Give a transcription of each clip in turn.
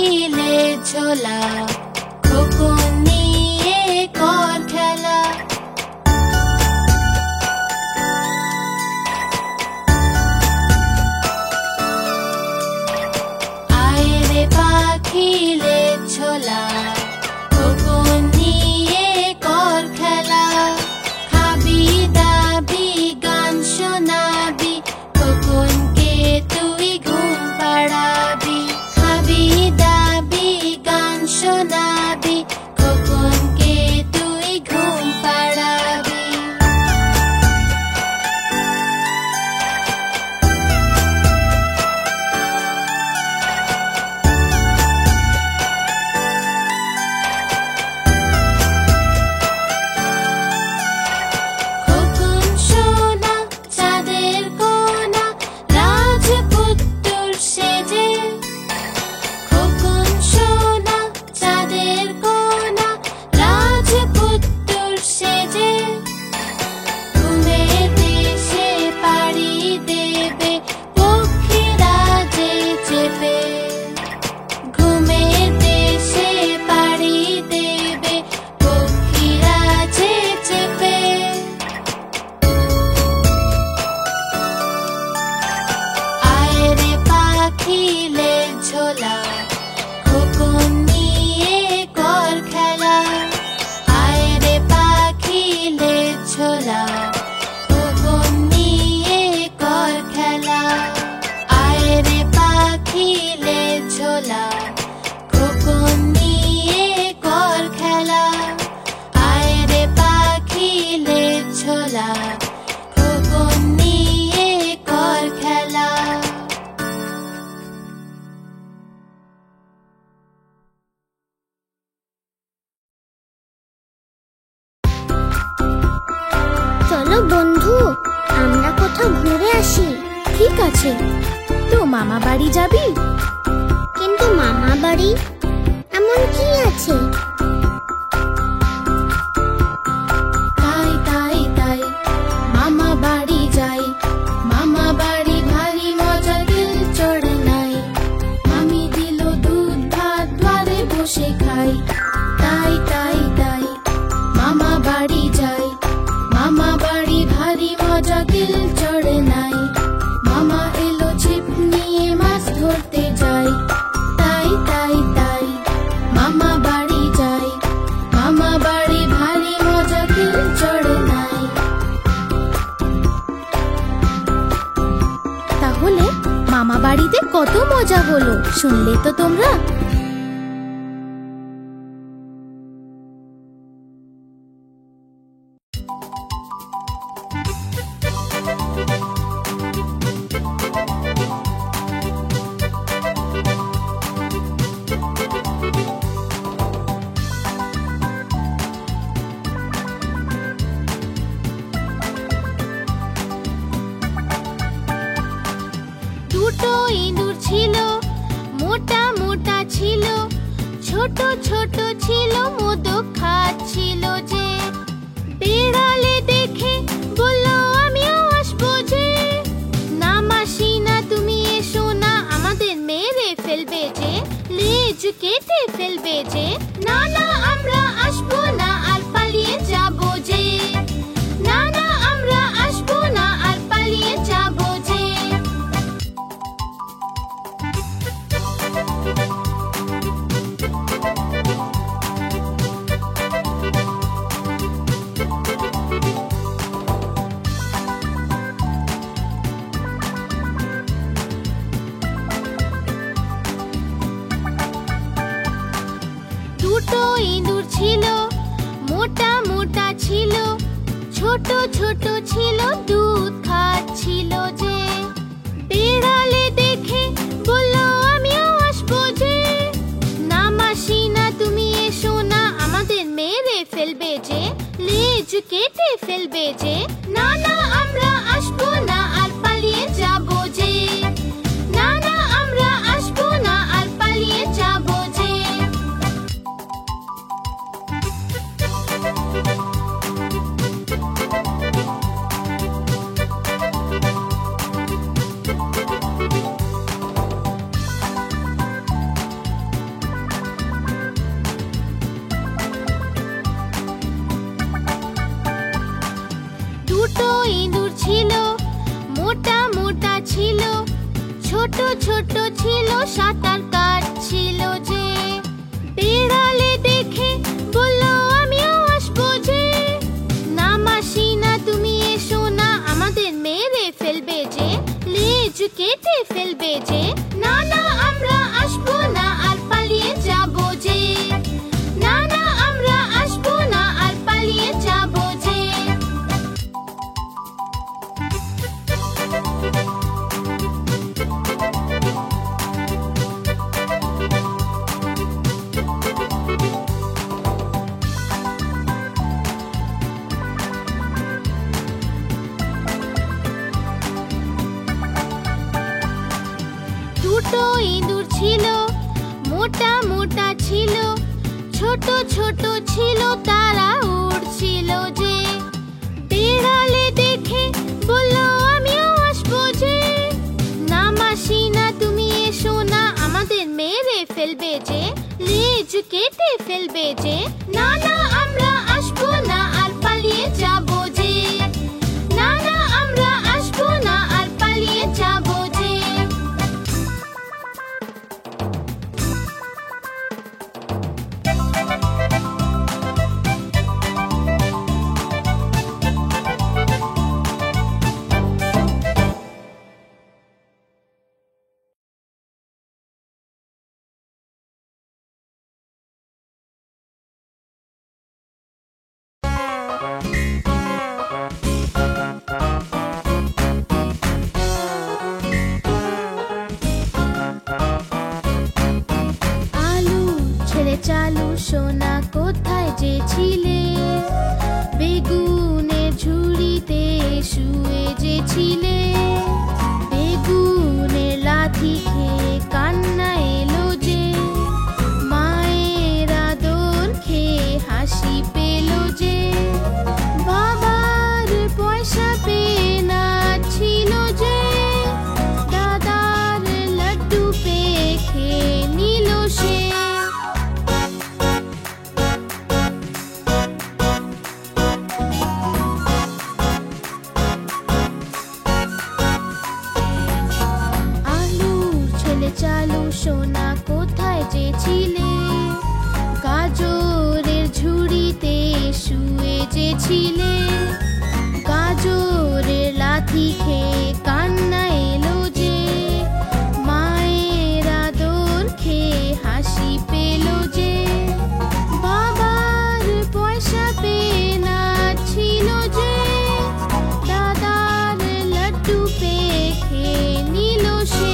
পাখিলে ঝোলা, খোকন নিয়ে কর খেলা। আয় রে পাখিলে ঝোলা, খোকন নিয়ে কর খেলা। খাবি দাবি গান শোনাবি, খোকনকে তুই ঘুম পাড়াবি। খাবি দাবি গান শোনাবি, খোকনকে তুই ঘুম পাড়াবি। খোকন সোনা চাঁদের কোনা, রাজপুত্তর সেজে। খোকন সোনা চাঁদের কোনা, রাজপুত্তর সেজে। ঘুমের দেশে পাড়ি দেবে, পক্ষীরা যে চেপে। ঘুমের দেশে পাড়ি দেবে, পক্ষীরা যে চেপে। আয় রে পাখিলে ঝোলা, খোকন নিয়ে কর খেলা। আয় রে পাখিলে ঝোলা, খোকন নিয়ে কর খেলা। আয় রে পাখিলে ঝোলা, খোকন নিয়ে কর খেলা। আয় রে পাখিলে ঝোলা, খোকন নিয়ে কর খেলা। চলো বন্ধু, আমরা কোথাও ঘুরে আসি। ঠিক আছে, তো মামা বাড়ি যাবি? কিন্তু মামা বাড়ি এমন কি আছে? তাই তাই তাই মামা বাড়ি যাই। মামা বাড়ি ভারী মজা, দিল চড়ে নাই। মামি দিল দুধ ভাত, দ্বারে বসে খাই। তাই তাই তাই মামা বাড়ি যাই। মামা বাড়ি ভারী মজা, দিল চড়ে নাই। মামা এলো ছিপ নিয়ে, মাছ ধরতে যাই। তাই তাই তাই মামা বাড়ি যাই। মামা বাড়ি ভারী মজা, দিল চড়ে নাই। তাহলে মামা বাড়িতে কত মজা হলো, শুনলে তো তোমরা? দুটো ইঁদুর ছিল, মোটা মোটা ছিল। ছোট ছোট ছিল, মোদক খাচ্ছিল যে। বেড়ালে দেখে বলল আমিও আসবো যে। না মাসি না, তুমি এসো না, আমাদের মেরে ফেলবে যে। লেজ কেটে ফেলবে যে। না না আমরা আসবো না, আর পালিয়ে যাবো যে। না না আমরা আসবো না, আর পালিয়ে যাবো যে। দুটো ইঁদুর ছিল, মোটা মোটা ছিল। ছোট ছোট ছিল, দুধ খাচ্ছিল যে। বেড়ালে দেখে বলল আমিও আসবো যে। না মাসি না, তুমি এসো না, আমাদের মেরে ফেলবে যে। লেজ কেটে ফেলবে যে। না না আমরা আসবো না, আর পালিয়ে যাবো যে। না না আমরা আসবো না, আর পালিয়ে যাবো যে। ছোট ছিল সাঁতার কাটছিল যে, বেড়ালে দেখে বলল আমিও আসবো যে। না মাসি না তুমি এসো না, আমাদের মেরে ফেলবে যে, লেজ কেটে ফেলবে যে। না না আমরা আসবো না আর পালিয়ে যাবো যে। না না আমরা আসবো না আর পালিয়ে যাবো যে। দুটো ইঁদুর ছিল, মোটা মোটা ছিল, ছোট ছোট ছিল, তারা উড়ছিল যে। বেড়ালে দেখে বলল আমিও আসবো যে। না মাসি না তুমি এসো না, আমাদের মেরে ফেলবে যে, লেজ কেটে ফেলবে যে। না না আমরা আসবো না আর পালিয়ে যাবো যে। না না আমরা আসবো না আর পালিয়ে যাবো যে। আলু ছেড়ে চালু সোনা কোথায় যে ছিলে, বেগুনের ঝুড়িতে শুয়ে যে ছিলে। বেগুনের লাথি খেয়ে কান্না এলো যে, মায়ের আদর খেয়ে হাসি পেল যে। বাবার পয়সা পেয়ে নাচছিল যে, দাদার লাড্ডু পেয়ে খেয়ে নিল সে। আলুর ছেলে চালু সোনা কোথায় যে ছিলে, গাজরের ঝুড়িতে শুয়ে যে ছিলে। গাজরের লাথি খেয়ে কান্না এলো যে, মায়ের আদর খেয়ে হাসি পেল যে। বাবার পয়সা পেয়ে নাচছিল যে, দাদার লাড্ডু পেয়ে খেয়ে নিল সে।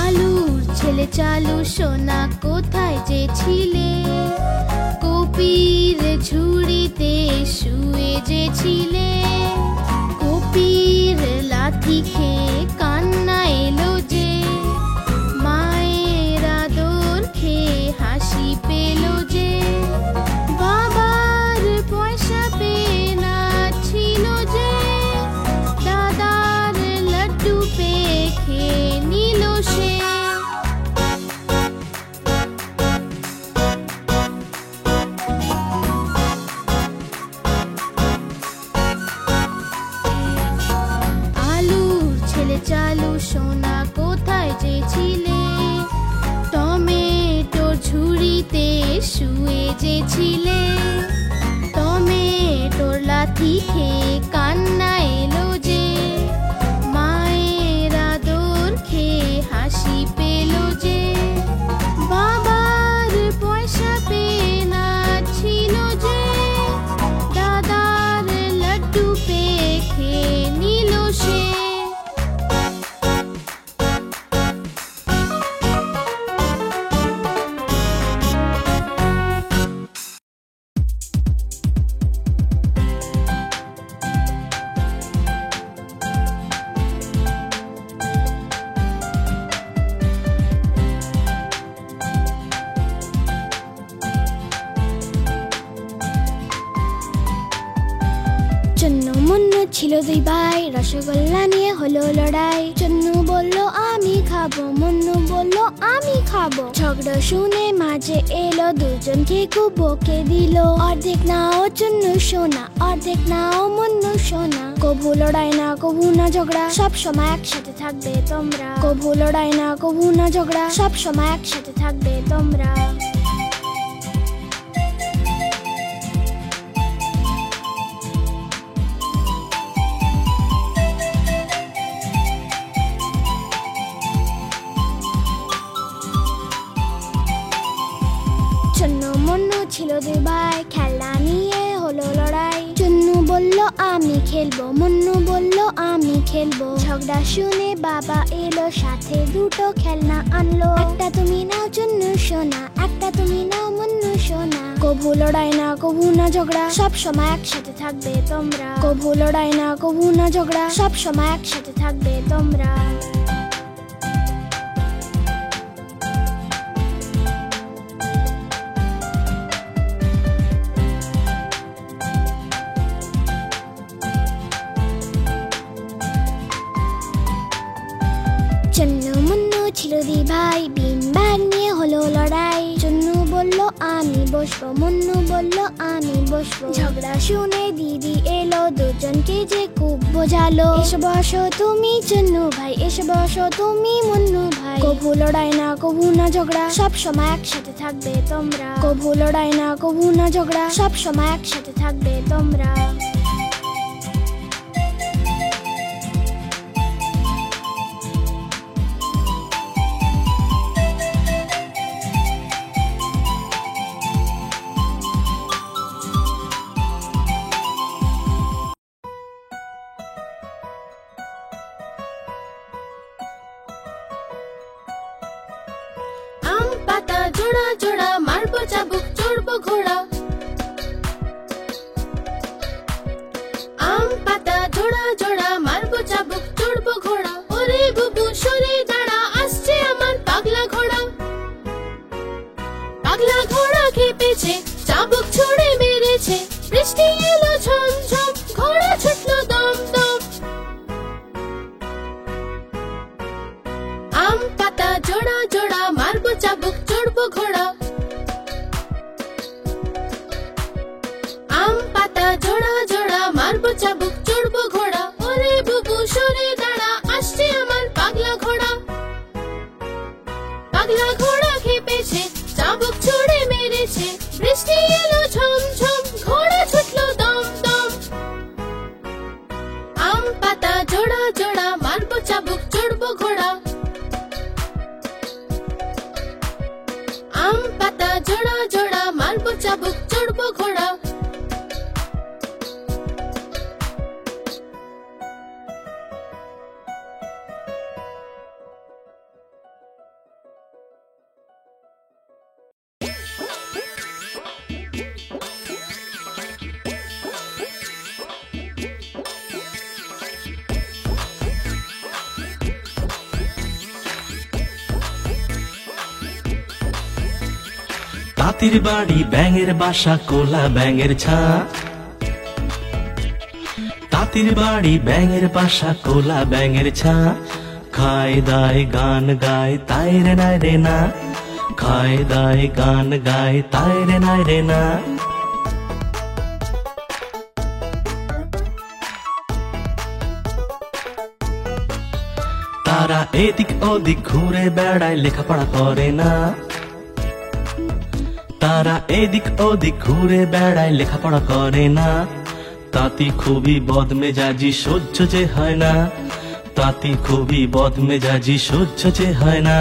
আলুর ছেলে চালু সোনা কোথায় যে ছিলে, কপির ঝুড়িতে শুয়ে যে ছিলে। কপির লাথি খেয়ে কান্না এলো যে, মায়ের আদর খেয়ে হাসি পেল যে। বাবার পয়সা পেয়ে নাচছিল যে, দাদার লাড্ডু পেয়ে খেয়ে নিল সে। আলুর ছেলে চালু সোনা কোথায় যে ছিলে, টমেটোর ঝুড়িতে শুয়ে যে ছিলে। টমেটোর লাথি খেয়ে কান্না এলো যে, মায়ের আদর খেয়ে হাসি পেল যে। বাবার পয়সা পেয়ে নাচছিল যে, দাদার লাড্ডু পেয়ে খেয়ে নিল সে। চুন্নু মুন্নু ছিল দুই ভাই, রসগোল্লা নিয়ে হলো লড়াই। চুন্নু বলল আমি খাবো, মুন্নু বলল আমি খাবো। ঝগড়া শুনে মাঝে এলো, দুজনকে খুব বকে দিল। অর্ধেক নাও চুন্নু সোনা, অর্ধেক নাও মুন্নু সোনা। কভু লড়াই না কভু না ঝগড়া, সব সময় একসাথে থাকবে তোমরা। কভু লড়াই না কভু না ঝগড়া, সব সময় একসাথে থাকবে তোমরা। চুন্নু মুন্নু ছিল দুই ভাই, খেলা নিয়ে হলো লড়াই। চুন্নু বলল আমি খেলবো, মুন্নু বলল আমি খেলবো। ঝগড়া শুনে বাবা এলো, সাথে দুটো খেলনা আনলো। একটা তুমি নাও চুন্নু সোনা, একটা তুমি নাও মুন্নু সোনা। কভু লড়াই না কভু না ঝগড়া, সব সময় একসাথে থাকবে তোমরা। কভু লড়াই না কভু না ঝগড়া, সব সময় একসাথে থাকবে তোমরা। চুন্নু মুন্নু ছিল দুই ভাই, বিন ব্যাগ নিয়ে হলো লড়াই। চুন্নু বলল আমি বসবো, মুন্নু বলল আমি বসবো। ঝগড়া শুনে দিদি এলো, দুজনকে যে খুব বোঝালো। এসে বসো তুমি চুন্নু ভাই, এসে বসো তুমি মুন্নু ভাই। কভু লড়াই না কভু না ঝগড়া, সব সময় একসাথে থাকবে তোমরা। কভু লড়াই না কভু না ঝগড়া, সব সময় একসাথে থাকবে তোমরা। আম পাতা জোড়া জোড়া, মারবো চাবুক চড়বো ঘোড়া। আম পাতা জোড়া জোড়া, মারবো চাবুক চড়বো ঘোড়া। ওরে বুবু সরে দাঁড়া, আসছে আমার পাগলা ঘোড়া। পাগলা ঘোড়া খেপেছে, চাবুক ছুড়ে মেরেছে। বৃষ্টি এলো ঝম ঝম, ঘোড়া ছুটলো দম দম। আম পাতা জোড়া জোড়া, মারবো চাবুক চড়বো ঘোড়া। আম পাতা জোড়া জোড়া, মারবো চাবুক চড়বো ঘোড়া। ওরে বুবু সরে দাঁড়া, আসছে আমার পাগলা ঘোড়া। পাগলা ঘোড়া খেপেছে, চাবুক ছুড়ে মেরেছে। বৃষ্টি এলো ঝম ঝম, ঘোড়া ছুটলো দম দম। আম পাতা জোড়া জোড়া, মারবো চাবুক চড়বো ঘোড়া। আম পাতা জোড়া জোড়া, মারবো চাবুক চড়বো ঘোড়া। তাঁতির বাড়ি ব্যাঙের বাসা, কোলা ব্যাঙের ছা। তাঁতির বাড়ি ব্যাঙের বাসা, কোলা ব্যাঙের ছা। খায় দায় গান গায়, তাই রে নাই রে না। খায় দায় গান গায়, তাই রে নাই রে না। তারা এদিক ওদিক ঘুরে বেড়ায়, লেখাপড়া করে না। তারা এদিক ওদিক ঘুরে বেড়ায়, লেখাপড়া করে না। তাঁতি খুবই বদমেজাজি, সহ্য যে হয় না। তাঁতি খুবই বদমেজাজি, সহ্য যে হয় না।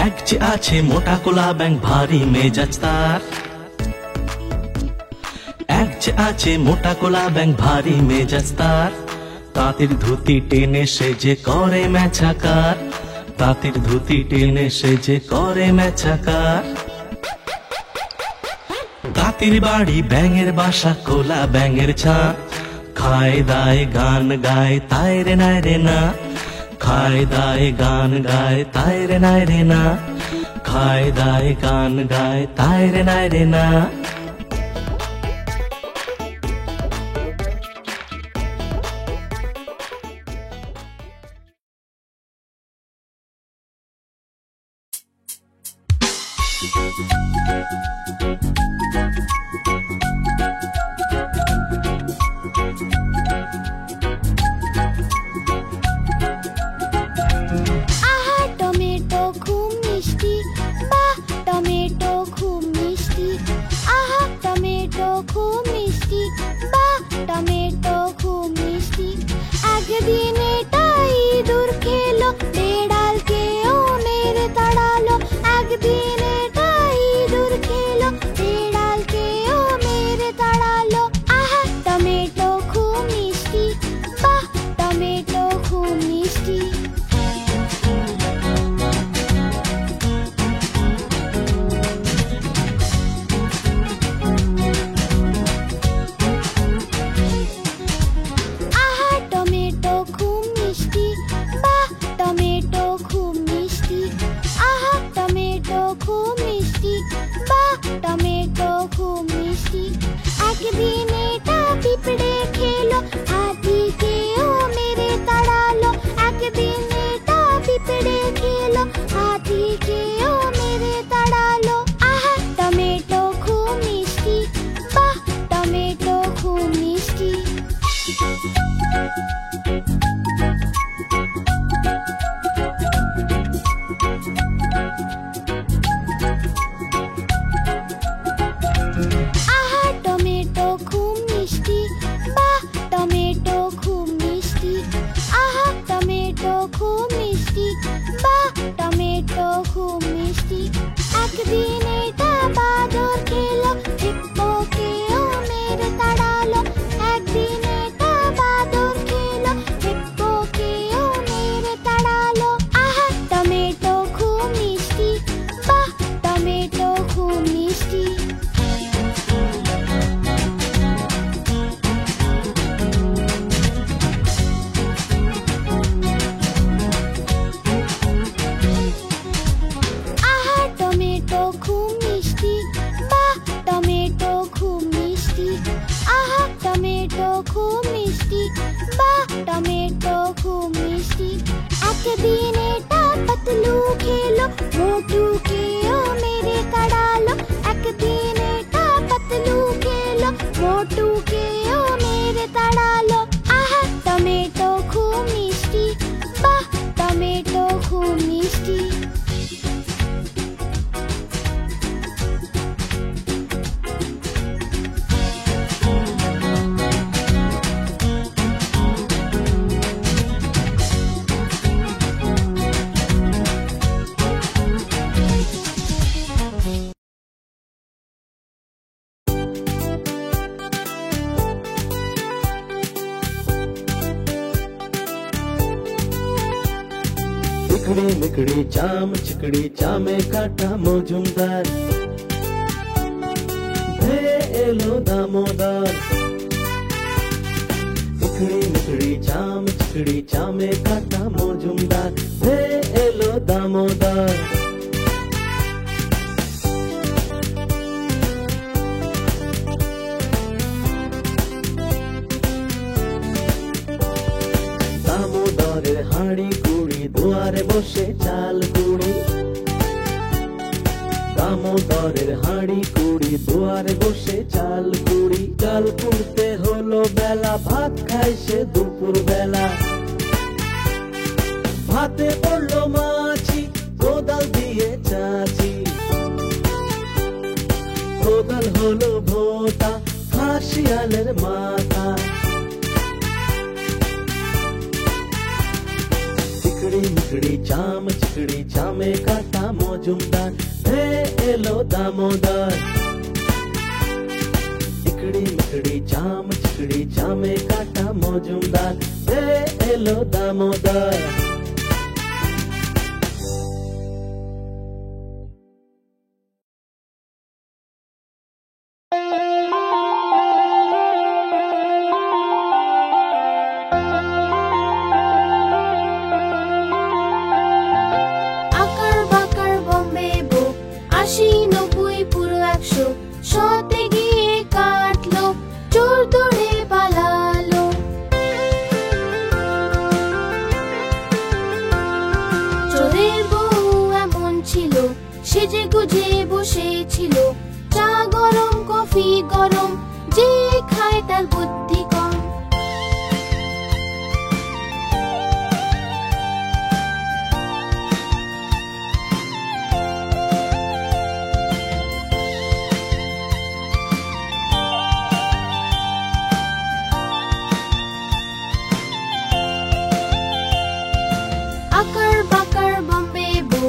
এক যে আছে মোটা কোলা ব্যাঙ, ভারী মেজাজ তার। এক যে আছে মোটা কোলা ব্যাঙ, ভারী মেজাজ তার। তাঁতির ধুতি টেনে সে যে করে মেছাকার। তাঁতির ধুতি টেনে সে যে করে মেছাকার। তাঁতির বাড়ি ব্যাঙের বাসা, কোলা ব্যাঙের ছা। খায় দায় গান গায়, তাই রে নাই রে না। খায় দায় গান গায়, তাই রে নাই রে না। খায় দায় গান গায় তাই রে নাই রে না। আহা টমেটো খুব মিষ্টি, বাহ টমেটো খুব মিষ্টি। আহা টমেটো খুব মিষ্টি, বাহ টমেটো খুব মিষ্টি। একদিন এটা ইঁদুর খেলো, বেড়ালকেও মেরে তাড়ালো। একদিন এটা ইঁদুর খেলো, বেড়ালকেও মেরে তাড়ালো। আহা টমেটো খুব মিষ্টি, বাহ টমেটো খুব মিষ্টি। আহা টমেটো খুব মিষ্টি, বাহ টমেটো খুব মিষ্টি। আহা টমেটো খুব মিষ্টি, বাহ টমেটো খুব মিষ্টি। একদিন এটা পিঁপড়ে খেলো, হাতিকেও মেরে তাড়ালো। একদিন এটা পিঁপড়ে খেলো, হাতিকেও মেরে তাড়ালো। আহা টমেটো খুব মিষ্টি, বাহ টমেটো খুব মিষ্টি। আহা টমেটো খুব মিষ্টি, বাহ টমেটো খুব মিষ্টি। আহা টমেটো খুব মিষ্টি, বাহ টমেটো খুব মিষ্টি। একদিন এটা বাদর খেলো, হিপ্পোকেও মেরে তাড়ালো। একদিন এটা বাদর খেলো, হিপ্পোকেও মেরে তাড়ালো। আহা টমেটো খুব মিষ্টি, বাহ টমেটো খুব মিষ্টি। আহা টমেটো খুব মিষ্টি, বাহ টমেটো খুব মিষ্টি। আহা টমেটো খুব মিষ্টি, বাহ টমেটো খুব মিষ্টি। একদিন এটা পাতলু খেলো, মোটুকেও মেরে তাড়ালো। একদিন এটা পাতলু খেলো, মোটুকেও মেরে তাড়ালো। আহা টমেটো খুব মিষ্টি, বাহ টমেটো খুব মিষ্টি। চিকড়ি মিকড়ি চাম চিকড়ি চামে কাটা মজুমদার, ধেয়ে এলো দামোদর। চিকড়ি মিকড়ি চাম চিকড়ি চামে কাটা মজুমদার, ধেয়ে এলো দামোদর। দামোদরের হাঁড়ি কুড়ি দুয়ারে বসে চাল কুড়ি। দামোদরের হাঁড়ি কুড়ি দুয়ারে বসে চাল কুড়ি। চাল কুড়তে হলো বেলা, ভাত খাই সে দুপুর বেলা। ভাতে পড়লো মাছি, কোদাল দিয়ে চাচি। কোদাল হলো ভোতা, খাসিয়ালের মাথা। চিকড়ি মিকড়ি চাম চিকড়ি চামে কাটা মজুমদার, ধেয়ে এলো দামোদর। চিকড়ি মিকড়ি চাম চিকড়ি চামে কাটা মজুমদার, ধেয়ে এলো দামোদর। আকার বাকার বোম্বে বসেছিল, চা গরম কফি গরম, যে খায় তার বুদ্ধি কম। আকার বাকার বম্বে বো,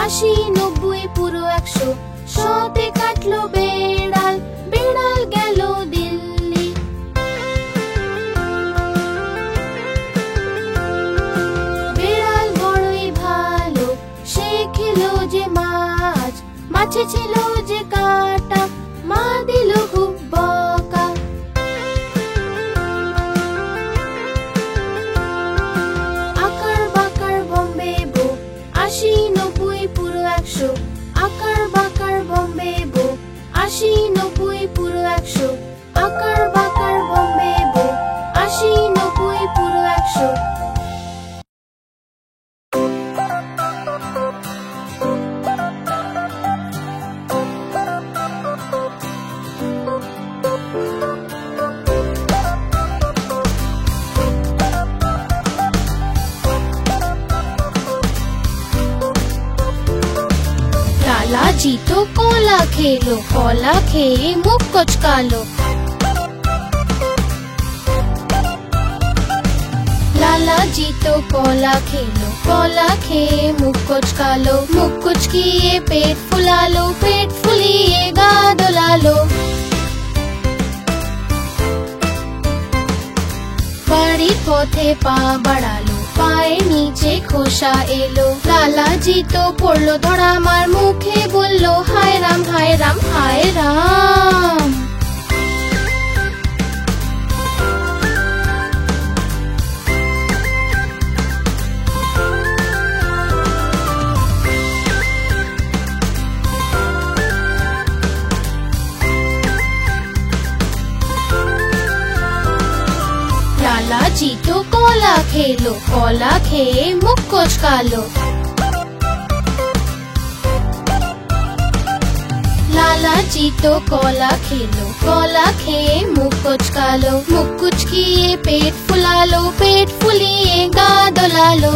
৮০ ৯০ পুরো ১০০, ১০০তে কাটলো বেড়াল, বেড়াল গেল দিল্লি। বেড়াল বড়ই ভালো, সে খেলো যে মাছ, মাছে ছিল যে কাঁটা, মা দিল খুব বকা। আকার বাকার বম্বে বো, ৮০ ৯০ পুরো ১০০, আকার বাকার বম্বে বো, ৮০ ৯০ পুরো ১০০, আকার বাকার বম্বে বো, ৮০ ৯০ পুরো ১০০। लालाजी तो कोला खेलो, कोला खेए मुख कुचकालो। लालाजी तो कोला खेलो, कोला खेए मुख कुचकालो, मुख कुचकिए पेट फुला लो, पेट फुलिए गा दुला लो। বাড়ি পথে পা বাড়ালো, পায়ে নিচে খোসা এলো, লালাজি তো পড়লো ধরা, আমার মুখে বললো হায় রাম হায় রাম হায় রাম। लालाजी तो कोला खेलो, कोला खेए मुख कुचकालो। लालाजी तो कोला खेलो, कोला खेए मुख कुचकालो, मुख कुचकिए पेट फुला लो, पेट फुलिए गा दुला लो।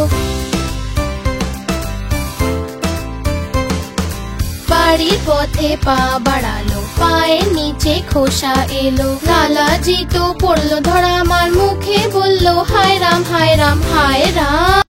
বাড়ির পথে পা বাড়ালো, পায়ের নিচে খোসা এলো, লালাজি তো পড়লো ধরা, আমার মুখে বললো হায় রাম হায় রাম হায় রাম।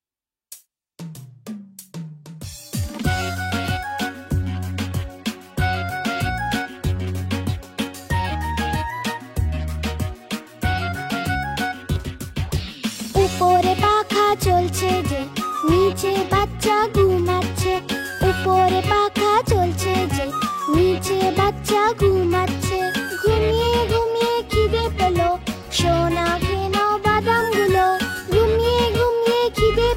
উপরে পাখা চলছে যে, নিচে বাচ্চা ঘুমাচ্ছে, উপরে পাখা চলছে যে, নিচে বাচ্চা ঘুমাচ্ছে। ঘুমিয়ে ঘুমিয়ে খিদে পেলো, সোনা খেয়ে নাও বাদামগুলো, ঘুমিয়ে ঘুমিয়ে খিদে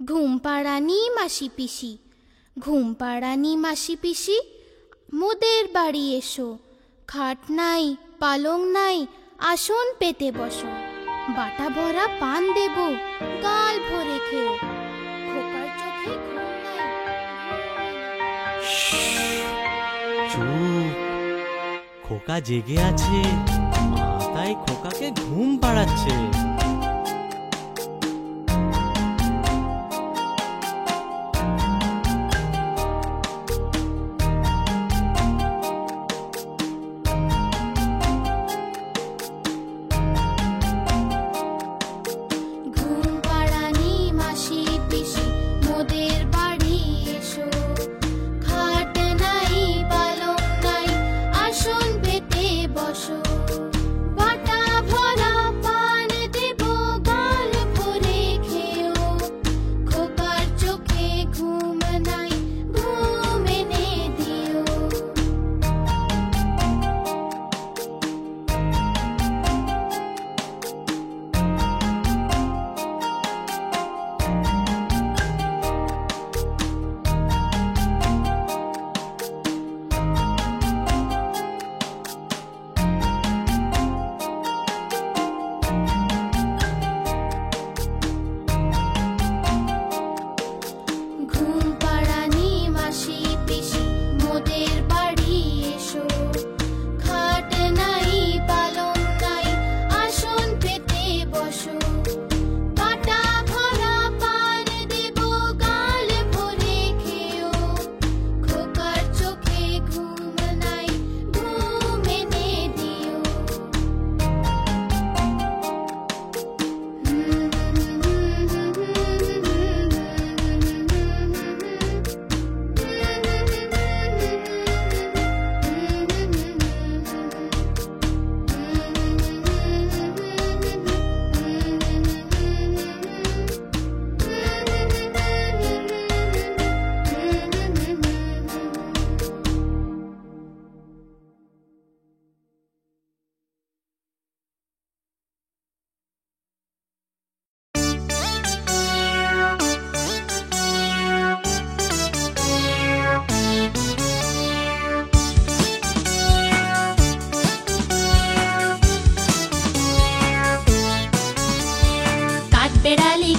ঘুম পাড়ানি মাসি পিসি, ঘুম পাড়ানি মাসি পিসি, মোদের বাড়ি এসো। খাট নাই পালং নাই, আসন পেতে বসো। বাটা ভরা পান দেব, গাল ভরে খেও। খোকার চোখে ঘুম নাই। চুপ, খোকা জেগে আছে, মা তাই খোকাকে ঘুম পাড়াচ্ছে। ঘুম পাড়ানি মাসি পিসি, মোদের বাড়ি এসো। খাট নাই পালং নাই, আসন পেতে বসো। বাটা ভরা পান দেব, গাল ভরে খেও। খোকার চোখে ঘুম নাই, ঘুম এনে দিও। ঘুম পাড়ানি মাসি পিসি, মোদের বাড়ি এসো। খাট নাই পালং নাই, আসন পেতে বসো। বাটা ভরা পান দেব, গাল ভরে খেও। খোকার চোখে ঘুম নাই, ঘুম এনে দিও।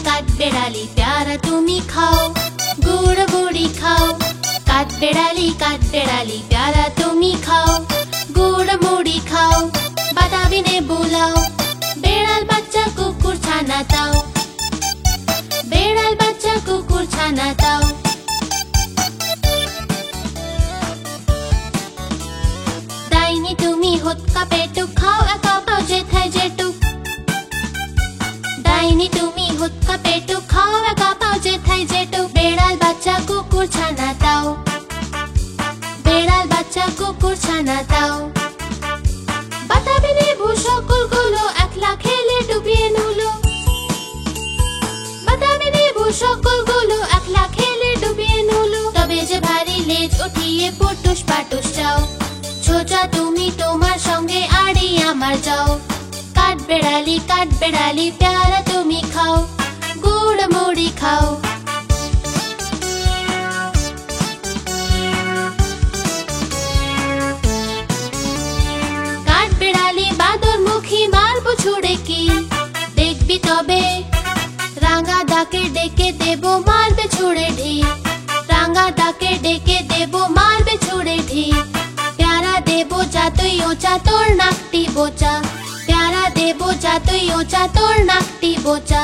काठबेड़ाली प्यारा तुम्ही खाओ, गुड़ गुड़ी खाओ। काठबेड़ाली प्यारा तुम्ही खाओ, गुड़ मुड़ी खाओ। बादामी ने बुलाओ, बेड़ाल बच्चा कुकुर छाना ताओ। बेड़ाल बच्चा कुकुर छाना ताओ। दाइनी तुम्ही हुत्का पेटुक खाओ, एका पाओ जेथाय जेटुक। दाइनी तुम्ही हुत्का पेटुक खाओ, एका पाओ जेथाय जेटुक। बेड़ाल बच्चा कुकुर छाना ताओ। बेड़ाल बच्चा कुकुर छाना ताओ। বাতাবি লেবু সকলগুলো একলা খেলে ডুবিয়ে নুলো। বাতাবি লেবু সকলগুলো একলা খেলে ডুবিয়ে নুলো। তবে যে ভারী লেজ উঠিয়ে পুটুস পাটুস যাও। ছোচা তুমি তোমার সঙ্গে আড়ি আমার যাও। কাঠবেড়ালি প্যারা তুমি খাও, গুড় মুড়ি খাও। কাঠবেড়ালি বাদর মুখী মারবো ছুড়ে কি দেখবি তবে। রাঙা দাকে ডেকে দেব মারবে ছুড়ে ঢি। রাঙা দাকে ডেকে দেব মারবে ছুড়ে ঢি। প্যারা দেব যতই ওচা তোর নাকটি বোচা। প্যারা দেব যতই ওচা তোর নাকটি বোচা।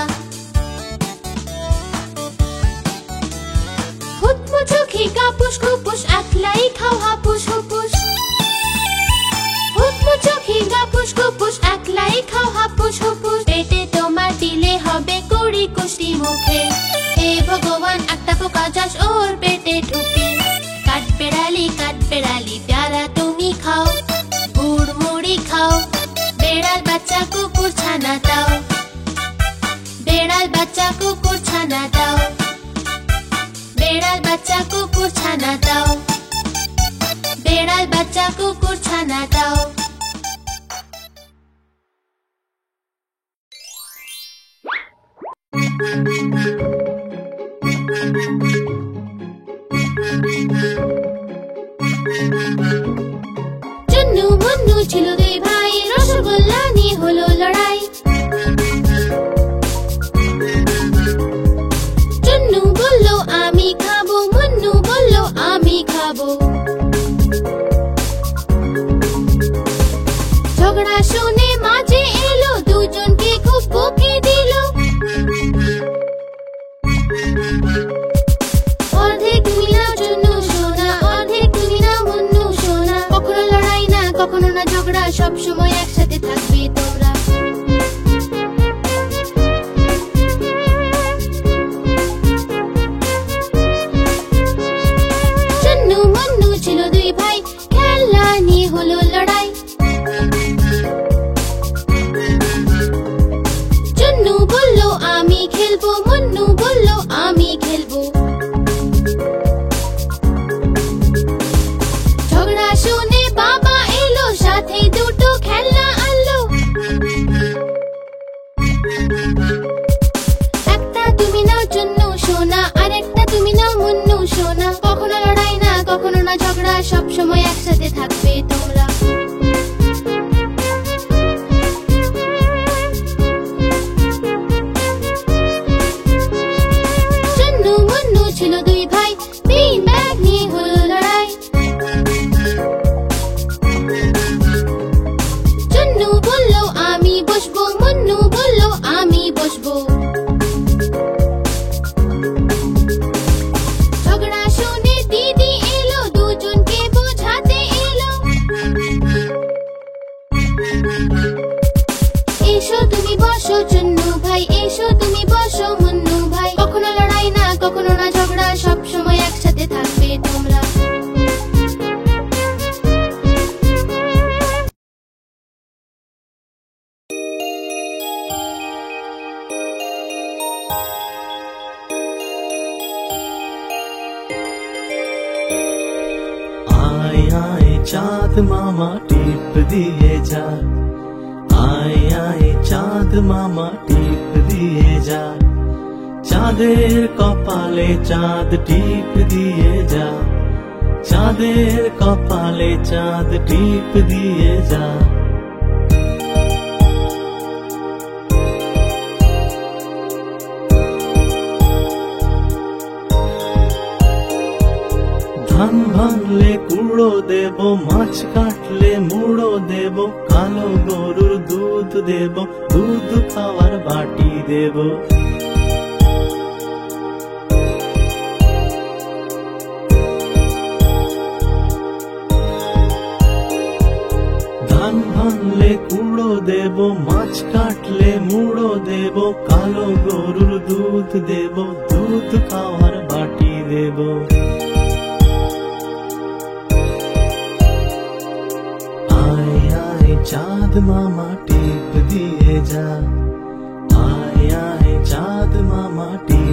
হুতমুচোখি কাপুস খুপুস একলাই খাও হাপুস হুপুস। হুতমুচোখি কাপুস খুপুস একলাই খাও হাপুস হুপুস। পেটে তোমার দিলে হবে কুড়ি কুষ্টি মুখে। হে ভগবান একটা পোকা যাস ওর পেটে ঢুকে। কাঠবেড়ালি প্যারা তুমি খাও, গুড় মুড়ি খাও। বেড়াল বাচ্চা কুকুর ছানা দাও। বেড়াল বাচ্চা কুকুর ছানা দাও। বেড়াল বাচ্চা কুকুর ছানা দাও। বেড়াল বাচ্চা কুকুর ছানা দাও। সব সময় একসাথে থাকবে তোমরা। চুন্নু মুন্নু ছিল দুই ভাই, বিন ব্যাগ নিয়ে হলো লড়াই। চুন্নু বলল আমি বসবো, মুন্নু বলল আমি বসবো। ঝগড়া শুনে দিদি এলো, দুজনকে বোঝাতে এলো। এসো তুমি বসো চুন্নু ভাই, এসো তুমি বসো মুন্নু ভাই। কখনো লড়াই না, কখনো না ঝগড়া, সব সময় একসাথে থাকবে তোমরা। आए आए चाँद मामा टीप दिए जा, आए आए चाँद मामा टीप दिए जा। চাঁদের কপালে চাঁদ টিপ দিয়ে যা, চাঁদের কপালে চাঁদ টিপ দিয়ে যা। ধান ভাঙলে কুড়ো দেব, মাছ কাটলে মুড়ো দেব, কালো গরুর দুধ দেব, দুধ খাওয়ার বাটি দেব। ধান ভাঙলে কুড়ো দেব, মাছ কাটলে মুড়ো দেব, কালো গরুর দুধ দেব, দুধ খাওয়ার বাটি দেব। आए आए चाँद मामा टीप दिए जा, आए आए चाँद मामा टीप